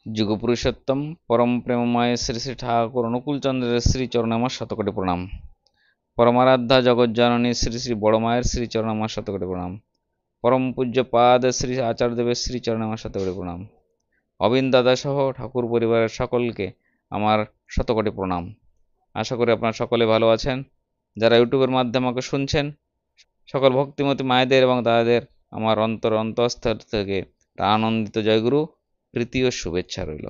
যুগপুরুষোত্তম পরম প্রেমময় শ্রী শ্রী ঠাকুর অনুকূল চন্দ্রের শ্রীচরণে আমার শতকোটি প্রণাম। পরমারাধ্যা জগজ্জননী শ্রী শ্রী বড় মায়ের শ্রীচরণে আমার শতকোটি প্রণাম। পরম পূজ্য পাদ শ্রী আচার্যদেবের শ্রীচরণে আমার শতকোটি প্রণাম। অবিন দাদা সহ ঠাকুর পরিবারের সকলকে আমার শতকোটি প্রণাম। আশা করি আপনারা সকলে ভালো আছেন। যারা ইউটিউবের মাধ্যমে আমাকে শুনছেন, সকল ভক্তিমতী মায়েদের এবং দাদাদের আমার অন্তঃস্থল থেকে আনন্দিত জয়গুরু প্রীতি ও শুভেচ্ছা রইল।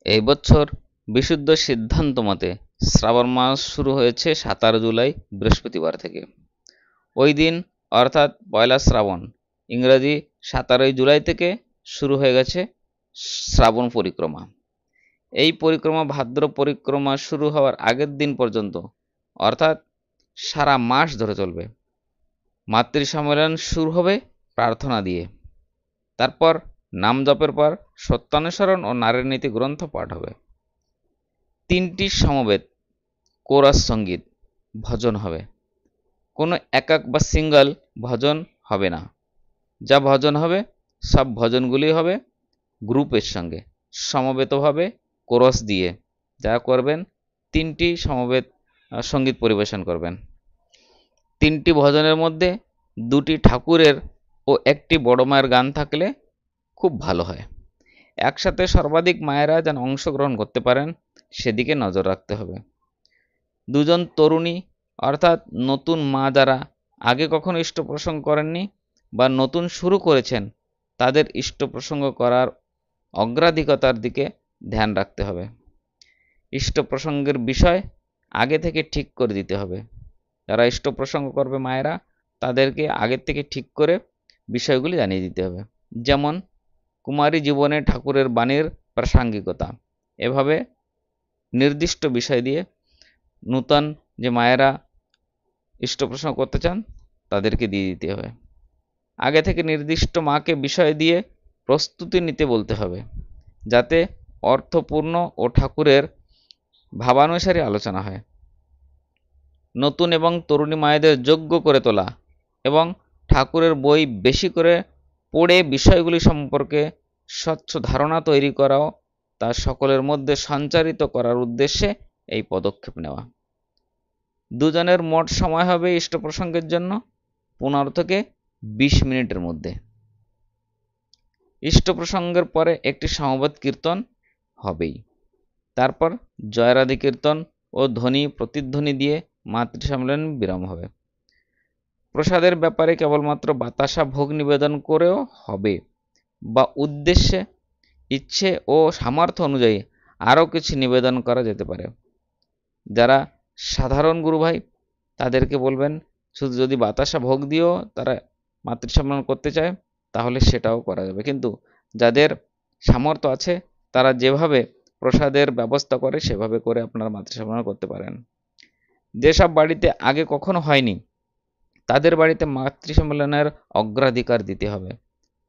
এই বছর বিশুদ্ধ সিদ্ধান্ত মতে শ্রাবণ মাস শুরু হয়েছে 17 জুলাই বৃহস্পতিবার থেকে। ওই দিন অর্থাৎ পয়লা শ্রাবণ, ইংরাজি 17 জুলাই থেকে শুরু হয়ে গেছে শ্রাবণ পরিক্রমা। এই পরিক্রমা ভাদ্র পরিক্রমা শুরু হওয়ার আগের দিন পর্যন্ত, অর্থাৎ সারা মাস ধরে চলবে। মাতৃ সম্মেলন শুরু হবে প্রার্থনা দিয়ে, তারপর নাম জপের পর সত্যানুসরণ ও নারীর নীতি গ্রন্থ পাঠ হবে। 3টি সমবেত কোরাস সঙ্গীত ভজন হবে। কোনো একক বা সিঙ্গল ভজন হবে না। যা ভজন হবে সব ভজনগুলি হবে গ্রুপের সঙ্গে সমবেতভাবে কোরাস দিয়ে। যা করবেন 3টি সমবেত সঙ্গীত পরিবেশন করবেন। 3টি ভজনের মধ্যে 2টি ঠাকুরের ও 1টি বড় মায়ের গান থাকলে খুব ভালো হয়। একসাথে সর্বাধিক মায়েরা যেন অংশগ্রহণ করতে পারেন সেদিকে নজর রাখতে হবে। 2জন তরুণী অর্থাৎ নতুন মা যারা আগে কখনো ইষ্ট প্রসঙ্গ করেননি বা নতুন শুরু করেছেন, তাদের ইষ্ট প্রসঙ্গ করার অগ্রাধিকতার দিকে ধ্যান রাখতে হবে। ইষ্ট প্রসঙ্গের বিষয় আগে থেকে ঠিক করে দিতে হবে। যারা ইষ্ট প্রসঙ্গ করবে মায়েরা, তাদেরকে আগের থেকে ঠিক করে বিষয়গুলি জানিয়ে দিতে হবে। যেমন কুমারী জীবনে ঠাকুরের বাণীর প্রাসঙ্গিকতা, এভাবে নির্দিষ্ট বিষয় দিয়ে নূতন যে মায়েরা ইষ্ট প্রসঙ্গ করতে চান তাদেরকে দিয়ে দিতে হবে। আগে থেকে নির্দিষ্ট মাকে বিষয় দিয়ে প্রস্তুতি নিতে বলতে হবে, যাতে অর্থপূর্ণ ও ঠাকুরের ভাবানুসারে আলোচনা হয়। নতুন এবং তরুণী মায়েদের যোগ্য করে তোলা এবং ঠাকুরের বই বেশি করে পড়ে বিষয়গুলি সম্পর্কে স্বচ্ছ ধারণা তৈরি করাও তা সকলের মধ্যে সঞ্চারিত করার উদ্দেশ্যে এই পদক্ষেপ নেওয়া। 2জনের মোট সময় হবে ইষ্ট প্রসঙ্গের জন্য 15 থেকে 20 মিনিটের মধ্যে। ইষ্ট প্রসঙ্গের পরে একটি সমবেত কীর্তন হবেই। তারপর জয়রাধি কীর্তন ও ধ্বনি প্রতিধ্বনি দিয়ে মাতৃ সম্মেলন বিরাম হবে। প্রসাদের ব্যাপারে কেবলমাত্র বাতাসা ভোগ নিবেদন করেও হবে বা উদ্দেশ্যে, ইচ্ছে ও সামর্থ্য অনুযায়ী আরও কিছু নিবেদন করা যেতে পারে। যারা সাধারণ গুরু ভাই, তাদেরকে বলবেন শুধু যদি বাতাসা ভোগ দিয়েও তারা মাতৃ সম্মেলন করতে চায় তাহলে সেটাও করা যাবে। কিন্তু যাদের সামর্থ্য আছে তারা যেভাবে প্রসাদের ব্যবস্থা করে সেভাবে করে আপনারা মাতৃ সম্মেলন করতে পারেন। যেসব বাড়িতে আগে কখনো হয়নি তাদের বাড়িতে মাতৃ সম্মেলনের অগ্রাধিকার দিতে হবে।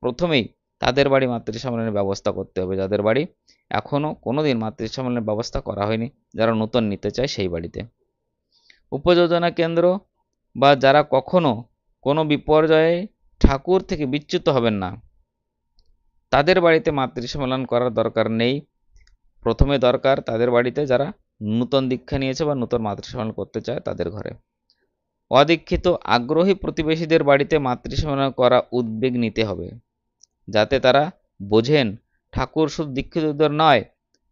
প্রথমেই তাদের বাড়ি মাতৃ সম্মেলনের ব্যবস্থা করতে হবে, যাদের বাড়ি এখনও কোনোদিন মাতৃ সম্মেলনের ব্যবস্থা করা হয়নি, যারা নতুন নিতে চায় সেই বাড়িতে। উপযোজনা কেন্দ্র বা যারা কখনো কোনো বিপর্যয়ে ঠাকুর থেকে বিচ্যুত হবেন না, তাদের বাড়িতে মাতৃ সম্মেলন করার দরকার নেই। প্রথমে দরকার তাদের বাড়িতে যারা নূতন দীক্ষা নিয়েছে বা নূতন মাতৃ সম্মেলন করতে চায় তাদের ঘরে। অদীক্ষিত আগ্রহী প্রতিবেশীদের বাড়িতে মাতৃ সম্মেলন করা উদ্যোগ নিতে হবে, যাতে তারা বোঝেন ঠাকুর শুধু দীক্ষিতদের নয়,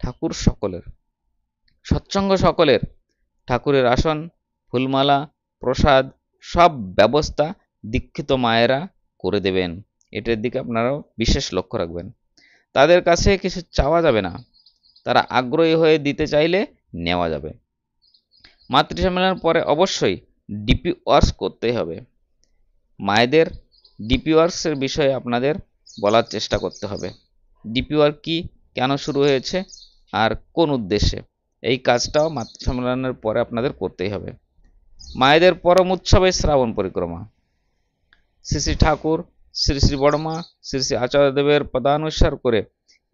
ঠাকুর সকলের। সৎসঙ্গ সকলের। ঠাকুরের আসন, ফুলমালা, প্রসাদ সব ব্যবস্থা দীক্ষিত মায়েরা করে দেবেন। এটার দিকে আপনারাও বিশেষ লক্ষ্য রাখবেন। তাদের কাছে কিছু চাওয়া যাবে না, তারা আগ্রহী হয়ে দিতে চাইলে নেওয়া যাবে। মাতৃ সম্মেলনের পরে অবশ্যই ডিপি ওয়ার্কস করতেই হবে। মায়েদের ডিপি ওয়ার্কসের বিষয়ে আপনাদের বলার চেষ্টা করতে হবে। ডিপি ওয়ার্ক কী, কেন শুরু হয়েছে আর কোন উদ্দেশ্যে, এই কাজটাও মাতৃ সম্মেলনের পরে আপনাদের করতেই হবে। মায়েদের পরম উৎসবে শ্রাবণ পরিক্রমা। শ্রী শ্রী ঠাকুর, শ্রী শ্রী বড়মা, শ্রী শ্রী আচার্যদেবের পদানুসার করে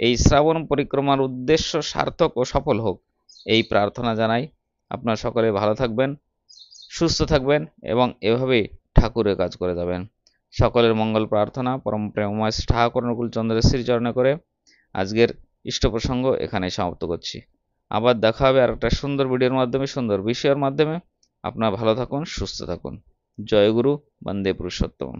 এই শ্রাবণ পরিক্রমার উদ্দেশ্য সার্থক ও সফল হোক, এই প্রার্থনা জানাই। আপনারা সকলে ভালো থাকবেন, সুস্থ থাকবেন এবং এভাবেই ঠাকুরের কাজ করে যাবেন। সকলের মঙ্গল প্রার্থনা পরম প্রেমময় ঠাকুর অনুকূল চন্দ্রের শ্রীচরণে করে আজকের ইষ্ট প্রসঙ্গ এখানেই সমাপ্ত করছি। আবার দেখা হবে আর একটা সুন্দর ভিডিওর মাধ্যমে, সুন্দর বিষয়ের মাধ্যমে। আপনারা ভালো থাকুন, সুস্থ থাকুন। জয় গুরু, বন্দে পুরুষোত্তম।